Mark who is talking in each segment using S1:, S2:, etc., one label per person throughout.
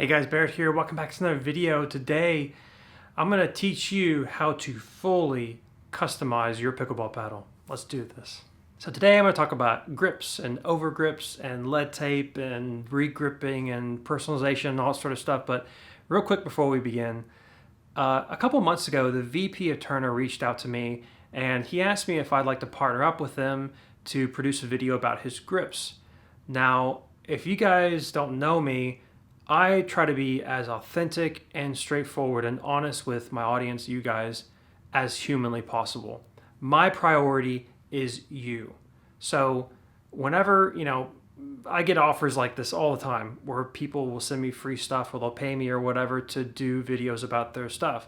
S1: Hey guys, Barrett here. Welcome back to another video. Today, I'm going to teach you how to fully customize your pickleball paddle. Let's do this. So today I'm going to talk about grips and overgrips and lead tape and regripping and personalization and all that sort of stuff. But real quick before we begin, a couple months ago, the VP of Tourna reached out to me and he asked me if I'd like to partner up with him to produce a video about his grips. Now, if you guys don't know me, I try to be as authentic and straightforward and honest with my audience, you guys, as humanly possible. My priority is you. So whenever, I get offers like this all the time where people will send me free stuff or they'll pay me or whatever to do videos about their stuff.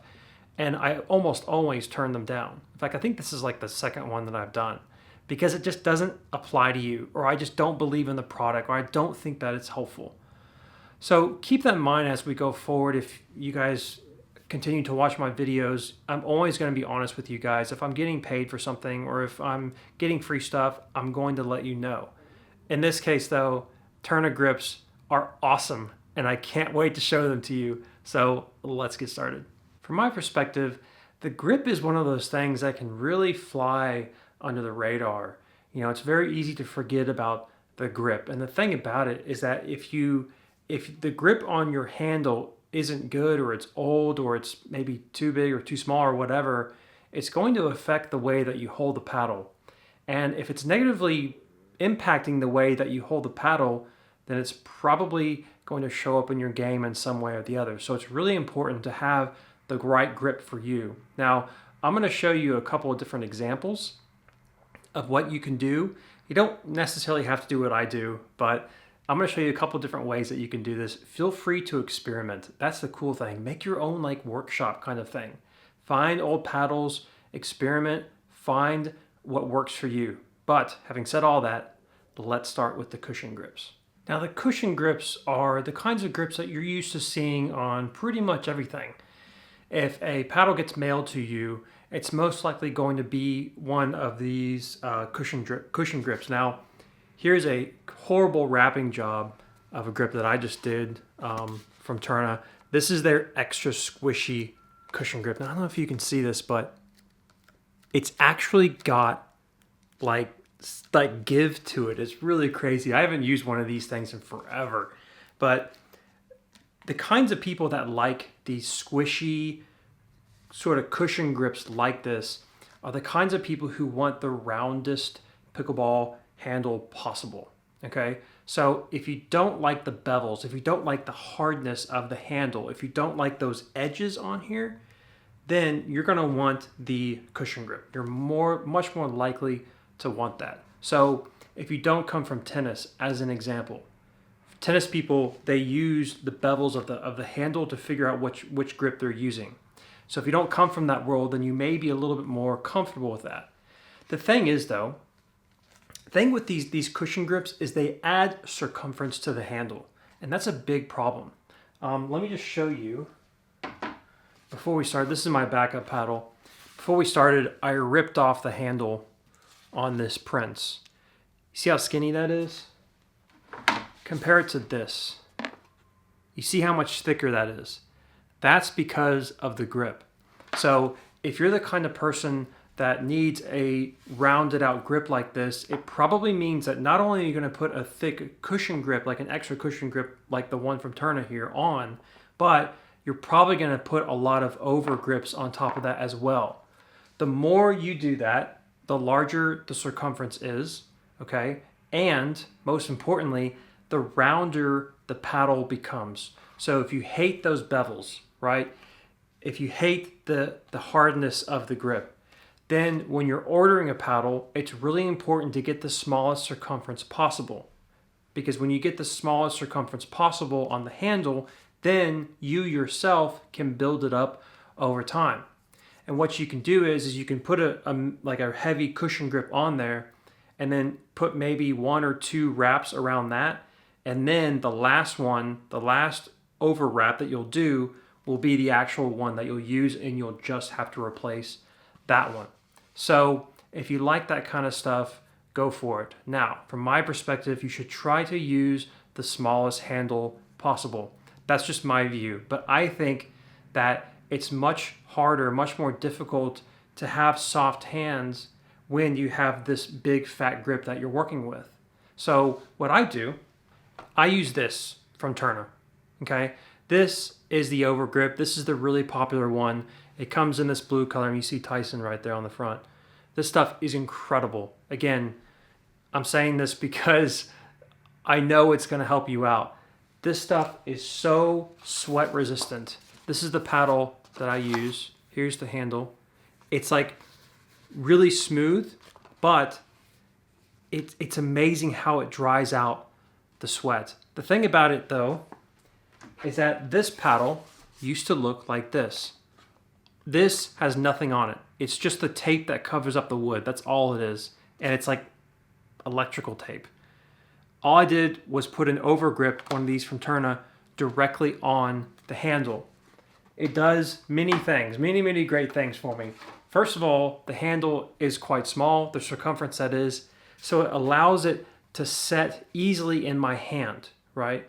S1: And I almost always turn them down. In fact, I think this is like the second one that I've done because it just doesn't apply to you, or I just don't believe in the product, or I don't think that it's helpful. So keep that in mind as we go forward. If you guys continue to watch my videos, I'm always going to be honest with you guys. If I'm getting paid for something or if I'm getting free stuff, I'm going to let you know. In this case though, Tourna grips are awesome and I can't wait to show them to you. So let's get started. From my perspective, the grip is one of those things that can really fly under the radar. It's very easy to forget about the grip. And the thing about it is that if the grip on your handle isn't good, or it's old, or it's maybe too big or too small or whatever, it's going to affect the way that you hold the paddle. And if it's negatively impacting the way that you hold the paddle, then it's probably going to show up in your game in some way or the other. So it's really important to have the right grip for you. Now, I'm going to show you a couple of different examples of what you can do. You don't necessarily have to do what I do, but I'm going to show you a couple different ways that you can do this. Feel free to experiment. That's the cool thing. Make your own workshop kind of thing. Find old paddles, experiment, find what works for you. But having said all that, let's start with the cushion grips. Now the cushion grips are the kinds of grips that you're used to seeing on pretty much everything. If a paddle gets mailed to you, it's most likely going to be one of these cushion grips. Now, here's a horrible wrapping job of a grip that I just did from Tourna. This is their extra squishy cushion grip. Now, I don't know if you can see this, but it's actually got like give to it. It's really crazy. I haven't used one of these things in forever. But the kinds of people that like these squishy sort of cushion grips like this are the kinds of people who want the roundest pickleball handle possible. Okay, so if you don't like the bevels, if you don't like the hardness of the handle, if you don't like those edges on here, then you're going to want the cushion grip. You're much more likely to want that. So if you don't come from tennis, as an example, tennis people, they use the bevels of the handle to figure out which grip they're using. So if you don't come from that world, then you may be a little bit more comfortable with that. The thing is though, thing with these cushion grips is they add circumference to the handle, and that's a big problem. Let me just show you before we start. This is my backup paddle. Before we started, I ripped off the handle on this Prince. You see how skinny that is? Compare it to this. You see how much thicker that is? That's because of the grip. So if you're the kind of person that needs a rounded out grip like this, it probably means that not only are you going to put a thick cushion grip, like an extra cushion grip like the one from Tourna here on, but you're probably going to put a lot of over grips on top of that as well. The more you do that, the larger the circumference is, okay? And most importantly, the rounder the paddle becomes. So if you hate those bevels, right? If you hate the hardness of the grip, then when you're ordering a paddle, it's really important to get the smallest circumference possible. Because when you get the smallest circumference possible on the handle, then you yourself can build it up over time. And what you can do is you can put a heavy cushion grip on there and then put maybe 1 or 2 wraps around that. And then the last over wrap that you'll do will be the actual one that you'll use, and you'll just have to replace that one. So if you like that kind of stuff, go for it. Now, from my perspective, you should try to use the smallest handle possible. That's just my view. But I think that it's much harder, much more difficult to have soft hands when you have this big fat grip that you're working with. So what I do, I use this from Tourna. Okay, this is the Overgrip. This is the really popular one. It comes in this blue color, and you see Tyson right there on the front. This stuff is incredible. Again, I'm saying this because I know it's going to help you out. This stuff is so sweat resistant. This is the paddle that I use. Here's the handle. It's like really smooth, but it's amazing how it dries out the sweat. The thing about it though is that this paddle used to look like this. This has nothing on it. It's just the tape that covers up the wood. That's all it is. And it's like electrical tape. All I did was put an Overgrip, one of these from Tourna, directly on the handle. It does many things, many great things for me. First of all, the handle is quite small, the circumference that is, so it allows it to set easily in my hand, right?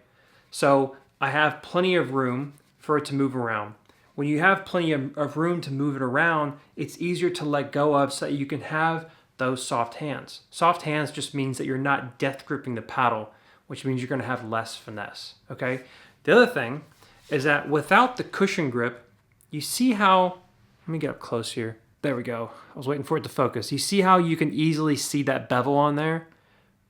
S1: So I have plenty of room for it to move around. When you have plenty of room to move it around, it's easier to let go of so that you can have those soft hands. Soft hands just means that you're not death gripping the paddle, which means you're going to have less finesse, okay? The other thing is that without the cushion grip, you see how, let me get up close here. There we go. I was waiting for it to focus. You see how you can easily see that bevel on there?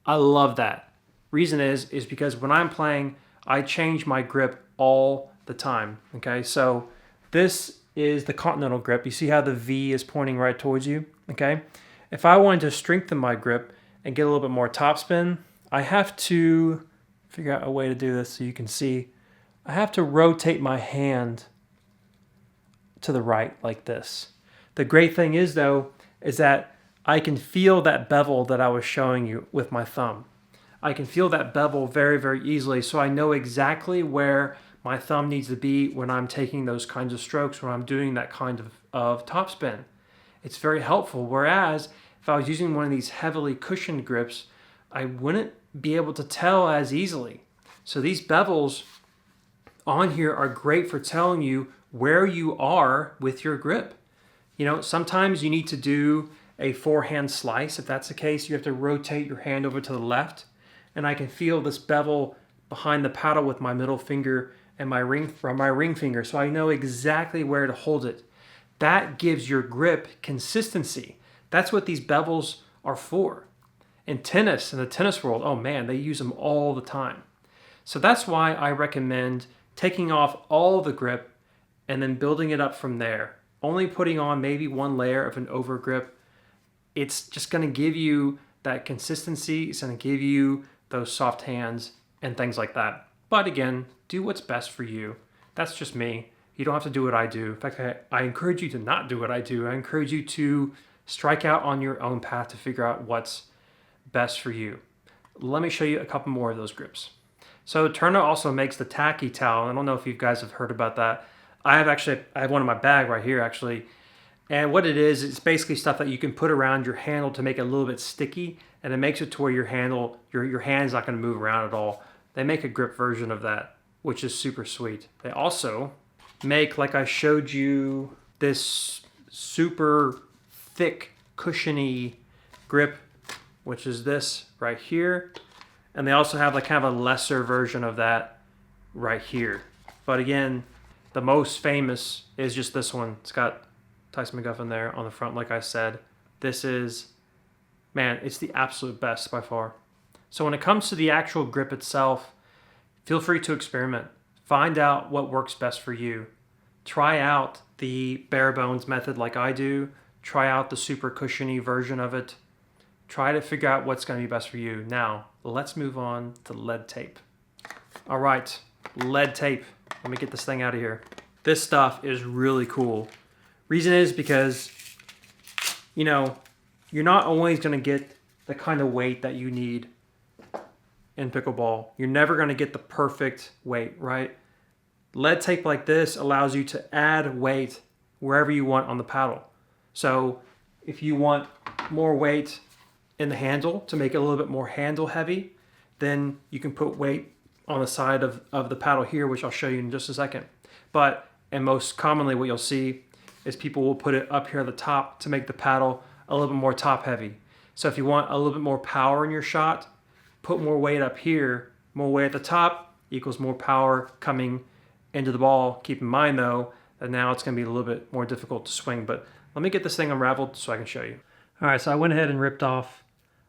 S1: I love that. Reason is because when I'm playing, I change my grip all the time, okay? So this is the Continental grip. You see how the V is pointing right towards you, okay? If I wanted to strengthen my grip and get a little bit more topspin, I have to figure out a way to do this so you can see. I have to rotate my hand to the right like this. The great thing is though, is that I can feel that bevel that I was showing you with my thumb. I can feel that bevel very easily, so I know exactly where my thumb needs to be when I'm taking those kinds of strokes, when I'm doing that kind of topspin. It's very helpful, whereas if I was using one of these heavily cushioned grips, I wouldn't be able to tell as easily. So these bevels on here are great for telling you where you are with your grip. You know, sometimes you need to do a forehand slice. If that's the case, you have to rotate your hand over to the left. And I can feel this bevel behind the paddle with my middle finger and my ring finger, so I know exactly where to hold it. That gives your grip consistency. That's what these bevels are for. In tennis, in the tennis world, oh man, they use them all the time. So that's why I recommend taking off all the grip and then building it up from there. Only putting on maybe one layer of an Overgrip. It's just going to give you that consistency. It's going to give you those soft hands and things like that. But again, do what's best for you. That's just me. You don't have to do what I do. In fact, I encourage you to not do what I do. I encourage you to strike out on your own path to figure out what's best for you. Let me show you a couple more of those grips. So Tourna also makes the tacky towel. I don't know if you guys have heard about that. I have one in my bag right here actually. And what it is, it's basically stuff that you can put around your handle to make it a little bit sticky, and it makes it to where your hand's not going to move around at all. They make a grip version of that, which is super sweet. They also make, like I showed you, this super thick, cushiony grip, which is this right here. And they also have like kind of a lesser version of that right here. But again, the most famous is just this one. It's got Tyson McGuffin there on the front, like I said. This is, man, it's the absolute best by far. So when it comes to the actual grip itself, feel free to experiment. Find out what works best for you. Try out the bare bones method like I do. Try out the super cushiony version of it. Try to figure out what's going to be best for you. Now, let's move on to lead tape. All right, lead tape. Let me get this thing out of here. This stuff is really cool. Reason is because, you know, you're not always going to get the kind of weight that you need in pickleball. You're never going to get the perfect weight, right? Lead tape like this allows you to add weight wherever you want on the paddle. So if you want more weight in the handle to make it a little bit more handle heavy, then you can put weight on the side of the paddle here, which I'll show you in just a second. And most commonly what you'll see is people will put it up here at the top to make the paddle a little bit more top heavy. So if you want a little bit more power in your shot, put more weight up here. More weight at the top equals more power coming into the ball. Keep in mind though, that now it's gonna be a little bit more difficult to swing, but let me get this thing unraveled so I can show you. All right, so I went ahead and ripped off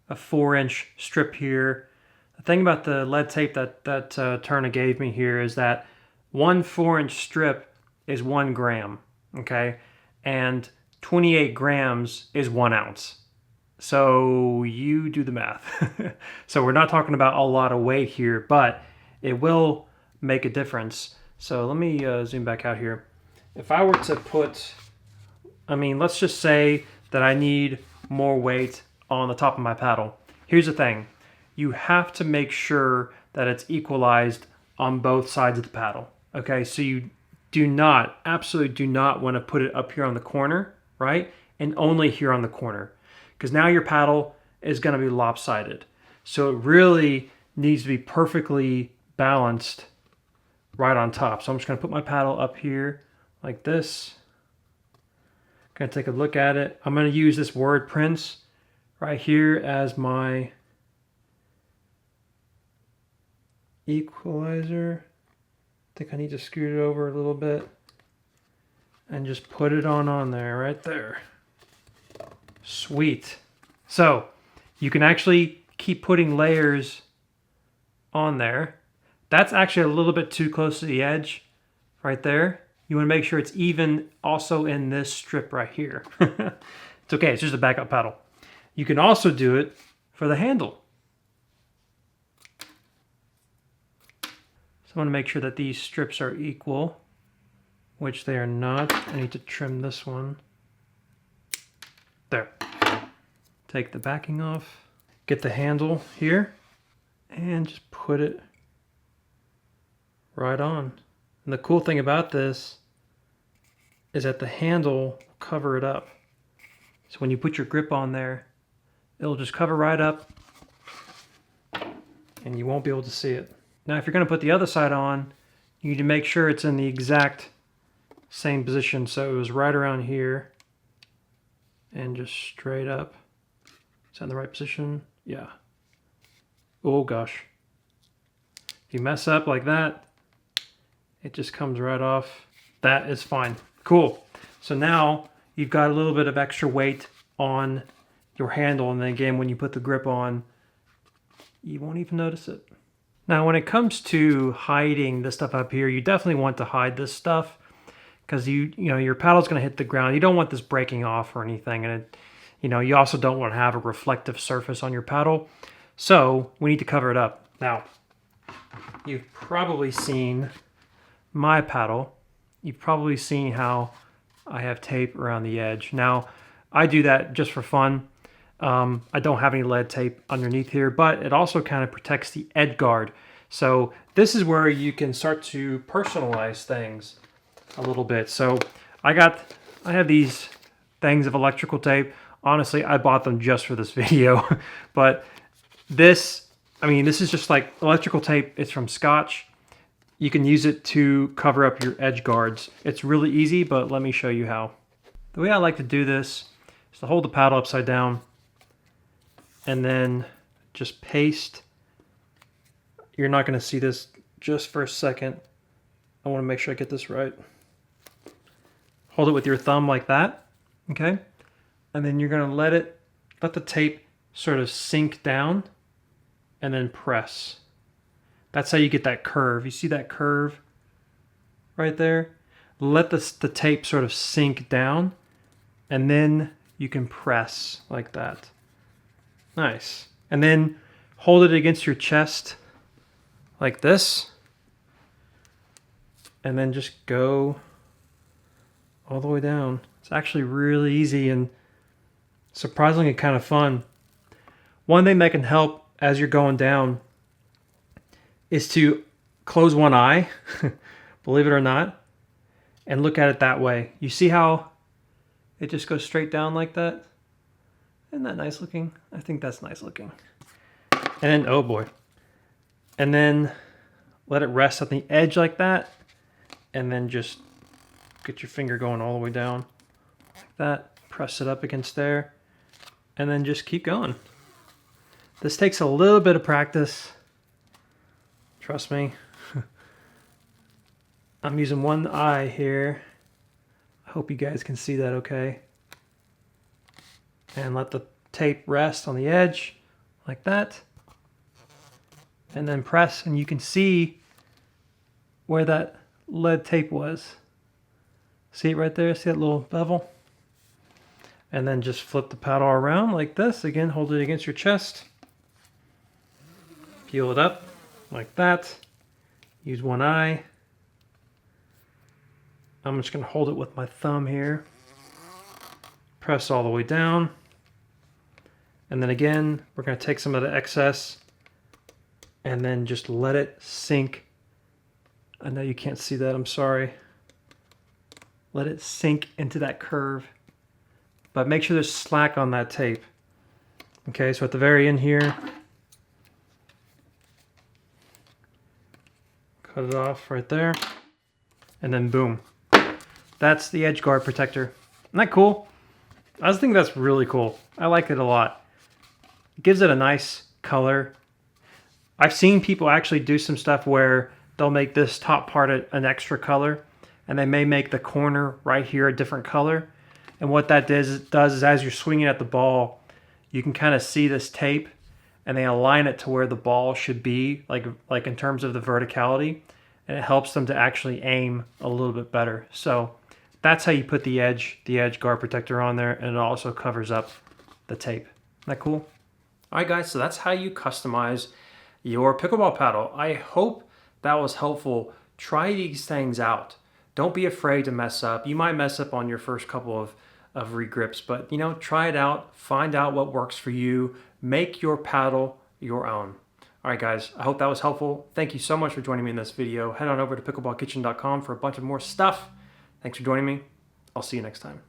S1: a 4-inch strip here. The thing about the lead tape that Tourna gave me here is that one 4-inch strip is 1 gram, okay? And 28 grams is 1 ounce. So you do the math. So we're not talking about a lot of weight here, but it will make a difference. So let me zoom back out here. If I were to put, let's just say that I need more weight on the top of my paddle. Here's the thing. You have to make sure that it's equalized on both sides of the paddle. Okay, so you absolutely do not want to put it up here on the corner, right? And only here on the corner. Because now your paddle is going to be lopsided. So it really needs to be perfectly balanced right on top. So I'm just going to put my paddle up here like this. Going to take a look at it. I'm going to use this word Prince right here as my equalizer. I think I need to scoot it over a little bit and just put it on there, right there. Sweet. So you can actually keep putting layers on there. That's actually a little bit too close to the edge right there. You want to make sure it's even also in this strip right here. It's okay, it's just a backup paddle. You can also do it for the handle. So I want to make sure that these strips are equal, which they are not. I need to trim this one. There. Take the backing off, get the handle here, and just put it right on. And the cool thing about this is that the handle will cover it up. So when you put your grip on there, it'll just cover right up and you won't be able to see it. Now if you're going to put the other side on, you need to make sure it's in the exact same position. So it was right around here and just straight up. Is that in the right position? Yeah. Oh gosh. If you mess up like that, it just comes right off. That is fine. Cool. So now you've got a little bit of extra weight on your handle, and then again when you put the grip on, you won't even notice it. Now when it comes to hiding this stuff up here, you definitely want to hide this stuff because you know your paddle's going to hit the ground. You don't want this breaking off or anything, and you also don't want to have a reflective surface on your paddle. So we need to cover it up. Now, you've probably seen my paddle. You've probably seen how I have tape around the edge. Now, I do that just for fun. I don't have any lead tape underneath here, but it also kind of protects the edge guard. So this is where you can start to personalize things a little bit. So I have these things of electrical tape. Honestly, I bought them just for this video, but this is just like electrical tape. It's from Scotch. You can use it to cover up your edge guards. It's really easy, but let me show you how. The way I like to do this is to hold the paddle upside down and then just paste. You're not going to see this just for a second. I want to make sure I get this right. Hold it with your thumb like that, okay? And then you're going to let the tape sort of sink down and then press. That's how you get that curve. You see that curve right there? Let the tape sort of sink down and then you can press like that. Nice. And then hold it against your chest like this. And then just go all the way down. It's actually really easy and surprisingly kind of fun. One thing that can help as you're going down is to close one eye, believe it or not, and look at it that way. You see how it just goes straight down like that? Isn't that nice looking? I think that's nice looking. And then, oh boy. And then let it rest on the edge like that, and then just get your finger going all the way down like that. Press it up against there, and then just keep going. This takes a little bit of practice. Trust me. I'm using one eye here. I hope you guys can see that okay. And let the tape rest on the edge like that. And then press, and you can see where that lead tape was. See it right there? See that little bevel? And then just flip the paddle around like this. Again, hold it against your chest. Peel it up like that. Use one eye. I'm just going to hold it with my thumb here. Press all the way down. And then again, we're going to take some of the excess and then just let it sink. I know you can't see that, I'm sorry. Let it sink into that curve. But make sure there's slack on that tape. Okay, so at the very end here, cut it off right there. And then boom. That's the edge guard protector. Isn't that cool? I just think that's really cool. I like it a lot. It gives it a nice color. I've seen people actually do some stuff where they'll make this top part an extra color, and they may make the corner right here a different color. And what that does is as you're swinging at the ball, you can kind of see this tape, and they align it to where the ball should be, like in terms of the verticality, and it helps them to actually aim a little bit better. So that's how you put the edge guard protector on there, and it also covers up the tape. Isn't that cool? All right, guys, so that's how you customize your pickleball paddle. I hope that was helpful. Try these things out. Don't be afraid to mess up. You might mess up on your first couple of regrips, but you know, try it out, find out what works for you, make your paddle your own. All right, guys, I hope that was helpful. Thank you so much for joining me in this video. Head on over to pickleballkitchen.com for a bunch of more stuff. Thanks for joining me. I'll see you next time.